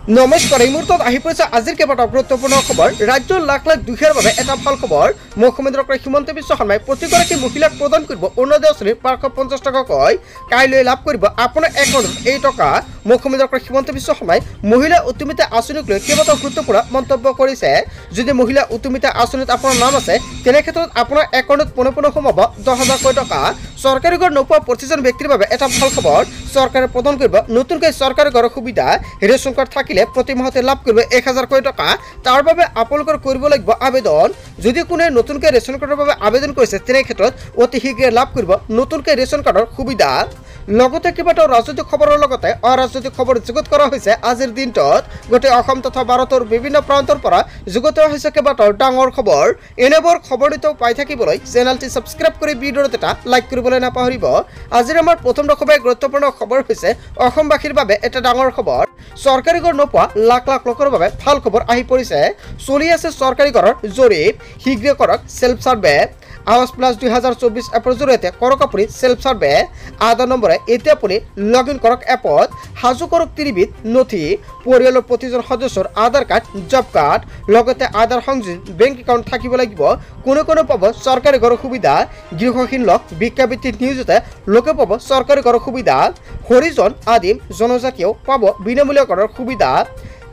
নমস্কাৰ, এই মুহূৰ্তত আহি পৰিছে আজিৰ কেইবাটাও গুৰুত্বপূৰ্ণ খবৰ। ৰাজ্যৰ লাখ লাখ দুখীয়াৰ বাবে এটা ভাল খবৰ। মুখ্যমন্ত্ৰী ডক্টৰ হিমন্ত বিশ্ব শৰ্মাই প্ৰতিগৰাকী মহিলাক প্ৰদান কৰিব অৰুণোদয় আঁচনিৰ 550 টকাকৈ কাইলৈ লাভ কৰিব আপোনাৰ একাউণ্টত এই টকা। মুখ্যমন্ত্ৰী ডক্টৰ হিমন্ত বিশ্ব শৰ্মাই মহিলা উদ্যমিতা আঁচনিক লৈ কেইবাটাও গুৰুত্বপূৰ্ণ মন্তব্য কৰিছে। যদি মহিলা উদ্যমিতা আঁচনিত আপোনাৰ নাম আছে তেনে ক্ষেত্ৰত আপোনাৰ একাউণ্টত পোনে সোমাব 10,000 টকা। চৰকাৰী ঘৰ নোপোৱা প্ৰতিজন ব্যক্তিৰ বাবে এটা ভাল খবৰ। চৰকাৰে প্ৰদান কৰিব নতুনকৈ চৰকাৰী ঘৰৰ সুবিধা। ৰেচন কাৰ্ড থাকিলে প্ৰতি মাহতে লাভ কৰিব 1,000 টকা। তাৰ বাবে আপোনালোকৰ কৰিব লাগিব আবেদন। যদি কোনে নতুনকৈ ৰেচন কাৰ্ডৰ বাবে আবেদন কৰিছে তেনে ক্ষেত্ৰত অতি শীঘ্ৰে লাভ কৰিব নতুনকৈ ৰেচন কাৰ্ডৰ সুবিধা। লগতে কেইবাটাও ৰাজনৈতিক খবৰৰ লগতে অৰাজনৈতিক খবৰ যুগুত কৰা হৈছে আজিৰ দিনটোত। গোটেই অসম তথা ভাৰতৰ বিভিন্ন প্ৰান্তৰ পৰা যুগুত হৈছে কেইবাটাও ডাঙৰ খবৰ। এনেবোৰ খবৰ নিতৌ পাই থাকিবলৈ চেনেলটি ছাবস্ক্ৰাইব কৰি ভিডিঅ'ত এটা লাইক কৰিবলৈ নাপাহৰিব। আজিৰ আমাৰ প্ৰথম দশমীয়া গুৰুত্বপূৰ্ণ খবৰ হৈছে অসমবাসীৰ বাবে এটা ডাঙৰ খবৰ। চৰকাৰী ঘৰ নোপোৱা লাখ লাখ লোকৰ বাবে ভাল খবৰ আহি পৰিছে। চলি আছে চৰকাৰী ঘৰৰ জৰীপ। শীঘ্ৰে কৰক সেল্ফ সাৰ্ভে। আৱাজ প্লাছ 2024 এপৰ জৰিয়তে কৰক আপুনি সেল্ফ সাৰ্ভে। আধাৰ নম্বৰে এতিয়া আপুনি লগ ইন কৰক এপত। সাজু কৰক 3বিধ নথি। পৰিয়ালৰ প্ৰতিজন সদস্যৰ আধাৰ কাৰ্ড, জব কাৰ্ড, লগতে আধাৰ সংযোজিত বেংক একাউণ্ট থাকিব লাগিব। কোনে পাব চৰকাৰী ঘৰৰ সুবিধা। গৃহহীন লোক, ভিক্ষাবৃত্তিত নিয়োজিত লোকে পাব চৰকাৰী ঘৰৰ সুবিধা। হৰিজন, আদিম, জনজাতীয় পাব বিনামূলীয়া ঘৰৰ সুবিধা।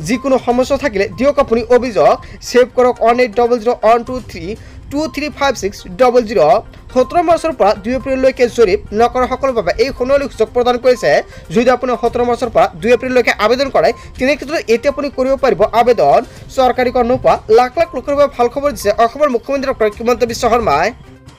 যিকোনো সমস্যা থাকিলে দিয়ক আপুনি অভিযোগ। ছেভ কৰক 180012323560। 17 মাৰ্চৰ পৰা 2 এপ্ৰিললৈকে জৰীপ নকৰা সকলৰ বাবে এই সোণালী সুযোগ প্ৰদান কৰিছে। যদি আপুনি 17 মাৰ্চৰ পৰা 2 এপ্ৰিললৈকে আবেদন কৰে তেনে ক্ষেত্ৰত এতিয়া আপুনি কৰিব পাৰিব আবেদন। চৰকাৰী ঘৰ নোপোৱা লাখ লাখ লোকৰ বাবে ভাল খবৰ দিছে অসমৰ মুখ্যমন্ত্ৰী ডক্টৰ হিমন্ত বিশ্ব শৰ্মাই।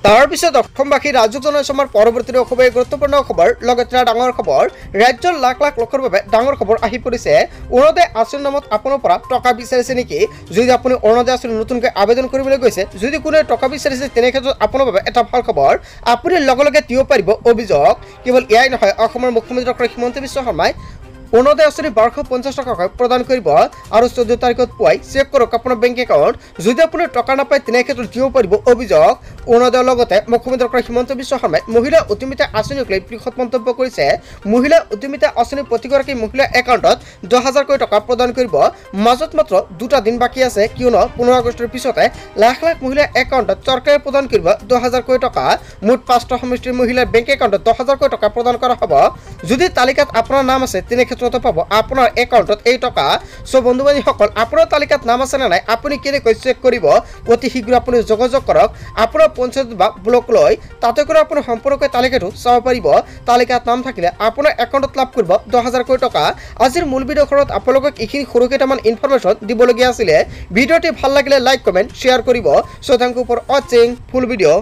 তাৰ পিছত অসমবাসী ৰাজ্যক জনাইছে আমাৰ পৰৱৰ্তী খুবেই গুৰুত্বপূৰ্ণ খবৰ। লগতে ডাঙৰ খবৰ, ৰাজ্যৰ লাখ লাখ লোকৰ বাবে ডাঙৰ খবৰ আহি পৰিছে। অৰুণোদয় আঁচনিৰ নামত আপোনাৰ পৰা টকা বিচাৰিছে নেকি? যদি আপুনি অৰুণোদয় আঁচনি নতুনকৈ আবেদন কৰিবলৈ গৈছে, যদি কোনে টকা বিচাৰিছে তেনে ক্ষেত্ৰত আপোনাৰ বাবে এটা ভাল খবৰ। আপুনি লগে দিব পাৰিব অভিযোগ। কেৱল এয়াই নহয়, অসমৰ মুখ্যমন্ত্ৰী ডক্টৰ হিমন্ত বিশ্ব শৰ্মাই অৰুণোদয় আঁচনি 1250 টকাকৈ প্ৰদান কৰিব। আৰু 14 তাৰিখত পুৱাই চেক কৰক আপোনাৰ বেংক একাউণ্ট। যদি আপুনি টকা নাপায় তেনে ক্ষেত্ৰত দিব পাৰিব অভিযোগ। অৰুণোদয়ৰ লগতে মুখ্যমন্ত্ৰী ডক্টৰ হিমন্ত বিশ্ব শৰ্মাই মহিলা উদ্যমিতা আঁচনিক লৈ বৃহৎ মন্তব্য কৰিছে। মহিলা উদ্যমিতা আঁচনি প্ৰতিগৰাকী মহিলাৰ একাউণ্টত 10,000 টকা প্ৰদান কৰিব। মাজত মাত্ৰ 2টা দিন বাকী আছে, কিয়নো 15 আগষ্টৰ পিছতে লাখ লাখ মহিলাৰ একাউণ্টত চৰকাৰে প্ৰদান কৰিব 10,000 টকা। মুঠ 5টা সমষ্টিৰ মহিলাৰ বেংক একাউণ্টত 10,000 টকা প্ৰদান কৰা হ'ব। যদি তালিকাত আপোনাৰ নাম আছে তেনে পাব আপোনাৰ একাউণ্টত এই টকা। বন্ধু বান্ধৱীসকল, আপোনাৰ তালিকাত নাম আছে নে নাই আপুনি কেনেকৈ চেক কৰিব? অতি শীঘ্ৰে আপুনি যোগাযোগ কৰক আপোনাৰ পঞ্চায়ত বা ব্লক লৈ। তাতে কৰি আপুনি সম্পূৰ্ণকৈ তালিকাটো চাব পাৰিব। তালিকাত নাম থাকিলে আপোনাৰ একাউণ্টত লাভ কৰিব 10,000 টকা। আজিৰ মূল ভিডিঅ'খনত আপোনালোকক এইখিনি সৰু কেইটামান ইনফৰমেশ্যন দিবলগীয়া আছিলে। ভিডিঅ'টি ভাল লাগিলে লাইক, কমেণ্ট, শ্বেয়াৰ কৰিব। থেংক ইউ ফৰ ৱাচিং ফুল ভিডিঅ'।